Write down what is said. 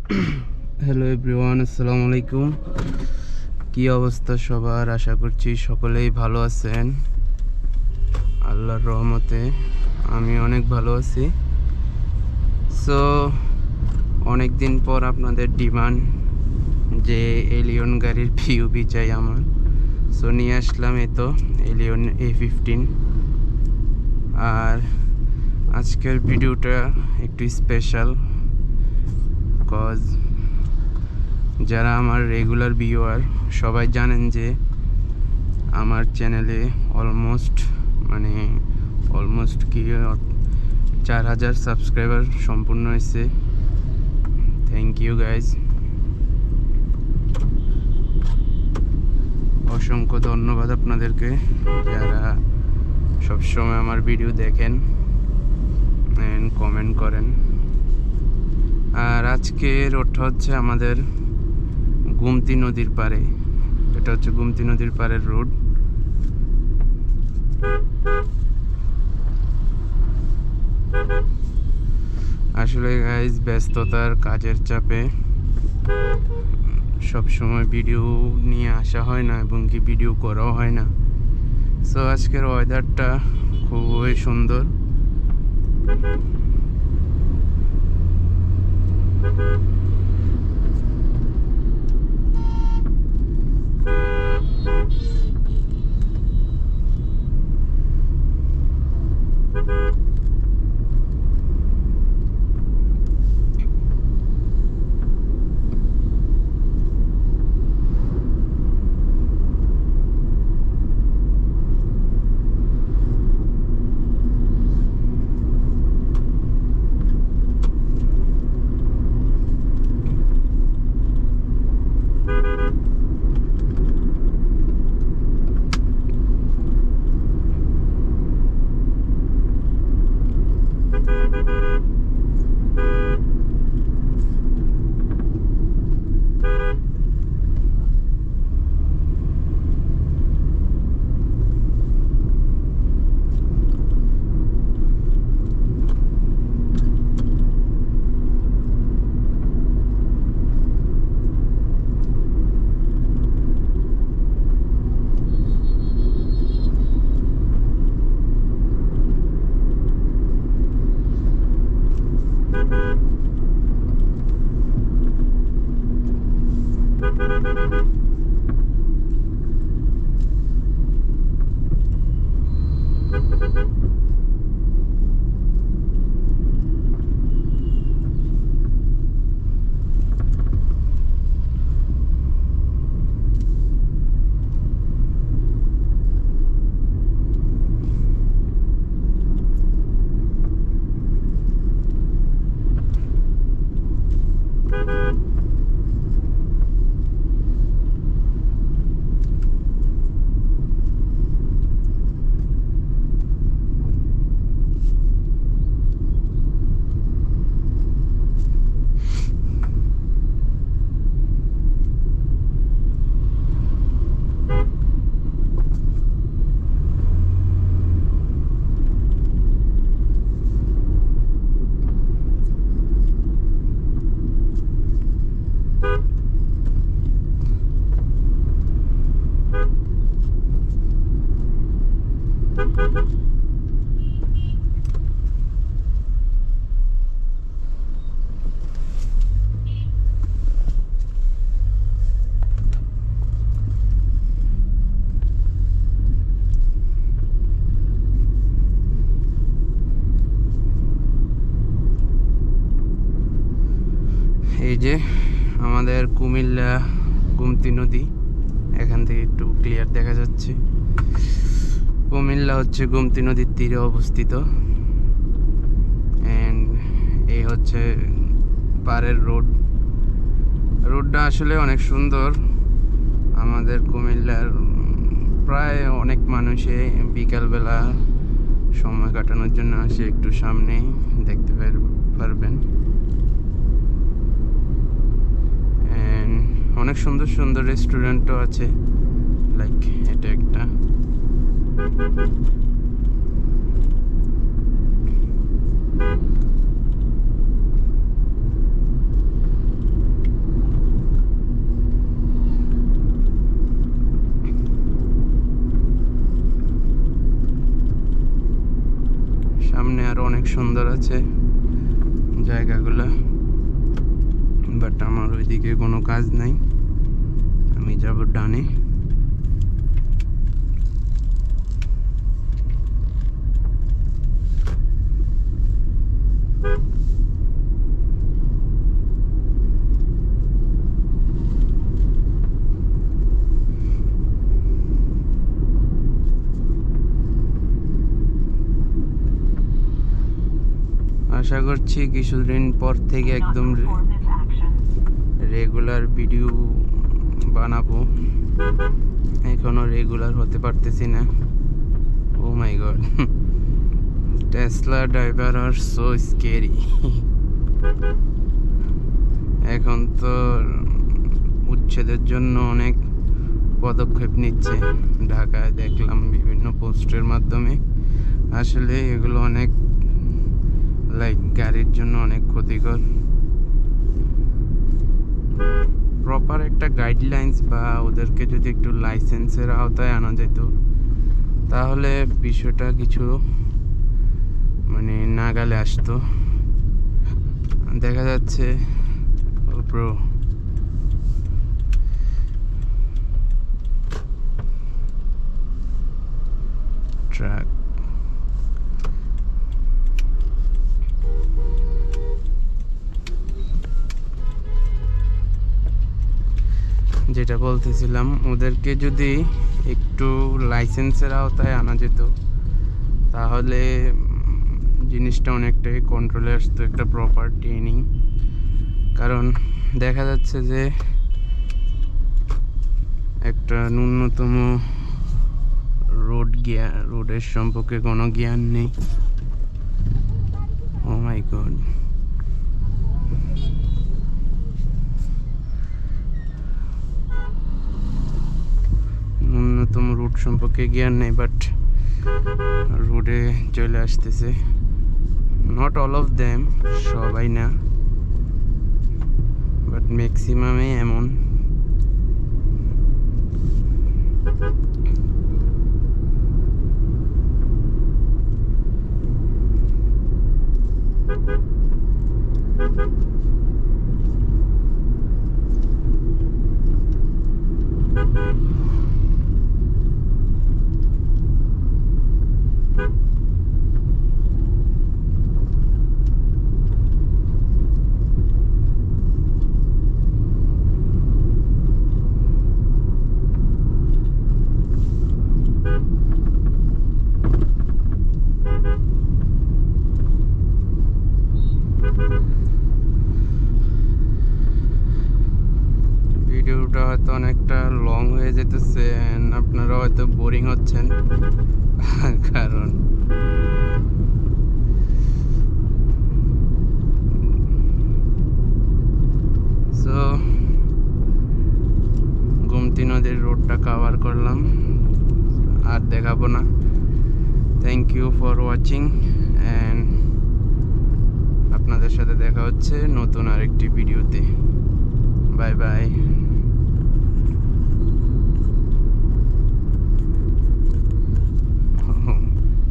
Hello everyone, আসসালামু আলাইকুম। কি অবস্থা সবার? আশা করছি সকলেই ভালো আছেন। আল্লাহর রহমতে আমি অনেক ভালো আছি। সো অনেক দিন পর আপনাদের ডিমান্ড যে এলিয়ন গাড়ির পিউবি চাই আমার। সো নিয়ে আসলাম তো এলিয়ন A15। আর আজকের ভিডিওটা একটু স্পেশাল, কজ যারা আমার রেগুলার ভিউয়ার সবাই জানেন যে আমার চ্যানেলে অলমোস্ট কি 4000 সাবস্ক্রাইবার সম্পূর্ণ হয়েছে। থ্যাংক ইউ গাইজ, অসংখ্য ধন্যবাদ আপনাদেরকে যারা সবসময় আমার ভিডিও দেখেন অ্যান্ড কমেন্ট করেন। আর আজকে রোডটা হচ্ছে আমাদের গোমতী নদীর পাড়ে। এটা হচ্ছে গোমতী নদীর পাড়ের রোড। আসলে গাইজ ব্যস্ততার কাজের চাপে সব সময় ভিডিও নিয়ে আসা হয় না এবং কি ভিডিও করাও হয় না। সো আজকের ওয়েদারটা খুবই সুন্দর। এই যে আমাদের কুমিল্লা গোমতী নদী, এখান থেকে একটু ক্লিয়ার দেখা যাচ্ছে। কুমিল্লা হচ্ছে গোমতী নদীর তীরে অবস্থিত। অ্যান্ড এই হচ্ছে পাড়ের রোডটা আসলে অনেক সুন্দর। আমাদের কুমিল্লার প্রায় অনেক মানুষে বিকালবেলা সময় কাটানোর জন্য আসে, একটু সামনেই দেখতে পারবেন। অনেক সুন্দর সুন্দর রেস্টুরেন্টও আছে, লাইক এটা একটা। সুন্দর আছে জায়গাগুলো, বাট আমার ওইদিকে কোনো কাজ নাই, আমি যাব ডানে। আশা করছি কিছুদিন পর থেকে একদম রেগুলার ভিডিও বানাবো, এখনো রেগুলার হতে পারতেছি না। ও মাই গড, টেসলা ড্রাইভার আর সো স্কেরি। এখন তো উচ্ছেদের জন্য অনেক পদক্ষেপ নিচ্ছে ঢাকায়, দেখলাম বিভিন্ন পোস্টের মাধ্যমে। আসলে এগুলো অনেক লাইক গাড়ির জন্য অনেক ক্ষতিকর। প্রপার একটা গাইডলাইন্স বা ওদেরকে যদি একটু লাইসেন্সের আওতায় আনা যেত তাহলে বিষয়টা কিছু মানে নাগালে আসতো। দেখা যাচ্ছে ব্রো ট্রাক যেটা বলতেছিলাম, ওদেরকে যদি একটু লাইসেন্সের আওতায় আনা যেত তাহলে জিনিসটা অনেকটাই কন্ট্রোলে আসতো, একটা প্রপার ট্রেনিং। কারণ দেখা যাচ্ছে যে একটা ন্যূনতম রোডের সম্পর্কে কোনো জ্ঞান নেই। ও মাই গড, ন্যূনতম রুট সম্পর্কে জ্ঞান নেই, বাট রোডে চলে আসতেছে। নট অল অফ দেম, সবাই না, বাট ম্যাক্সিমামই এমন। ভিডিওটা হয়তো অনেকটা লং হয়ে যেতেছে, আপনারা হয়তো বোরিং হচ্ছেন, কারণ সো গোমতী নদীর রোডটা কভার করলাম, আর দেখাবো না। Thank you for watching, and আপনাদের সাথে দেখা হচ্ছে নতুন আরেকটি ভিডিওতে। Bye by.